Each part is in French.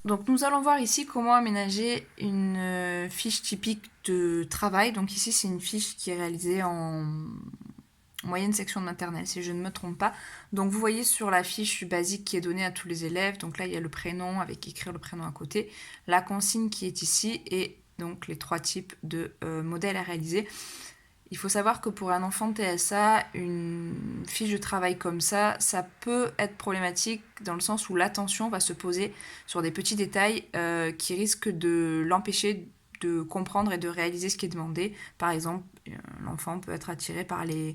Donc nous allons voir ici comment aménager une fiche typique de travail. Donc ici c'est une fiche qui est réalisée en moyenne section de maternelle si je ne me trompe pas. Donc vous voyez sur la fiche basique qui est donnée à tous les élèves, donc là il y a le prénom avec écrire le prénom à côté, la consigne qui est ici et donc les 3 types de modèles à réaliser. Il faut savoir que pour un enfant TSA, une fiche de travail comme ça peut être problématique dans le sens où l'attention va se poser sur des petits détails qui risquent de l'empêcher de comprendre et de réaliser ce qui est demandé. Par exemple, l'enfant peut être attiré par les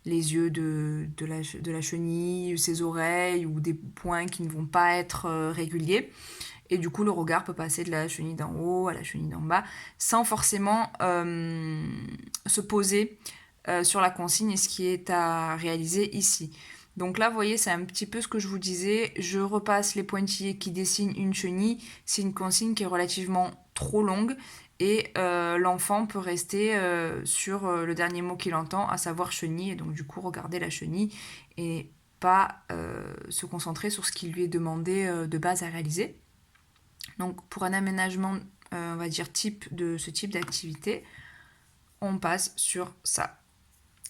yeux de la chenille, ses oreilles ou des points qui ne vont pas être réguliers. Et du coup, le regard peut passer de la chenille d'en haut à la chenille d'en bas sans forcément se poser sur la consigne et ce qui est à réaliser ici. Donc là, vous voyez, c'est un petit peu ce que je vous disais. Je repasse les pointillés qui dessinent une chenille. C'est une consigne qui est relativement trop longue et l'enfant peut rester sur le dernier mot qu'il entend, à savoir chenille, et donc du coup regarder la chenille et pas se concentrer sur ce qui lui est demandé de base à réaliser. Donc pour un aménagement, on va dire type de ce type d'activité, on passe sur ça.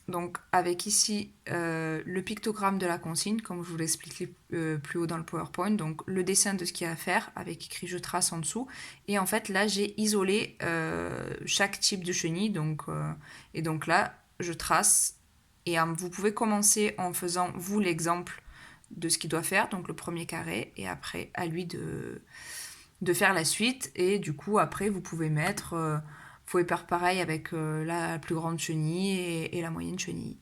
Donc avec ici le pictogramme de la consigne, comme je vous l'expliquais plus haut dans le PowerPoint, donc le dessin de ce qu'il y a à faire avec écrit je trace en dessous. Et en fait là j'ai isolé chaque type de chenille, et donc là je trace. Et vous pouvez commencer en faisant vous l'exemple de ce qu'il doit faire, donc le premier carré, et après à lui de faire la suite. Et du coup après vous pouvez mettre, vous pouvez faire pareil avec la plus grande chenille et la moyenne chenille.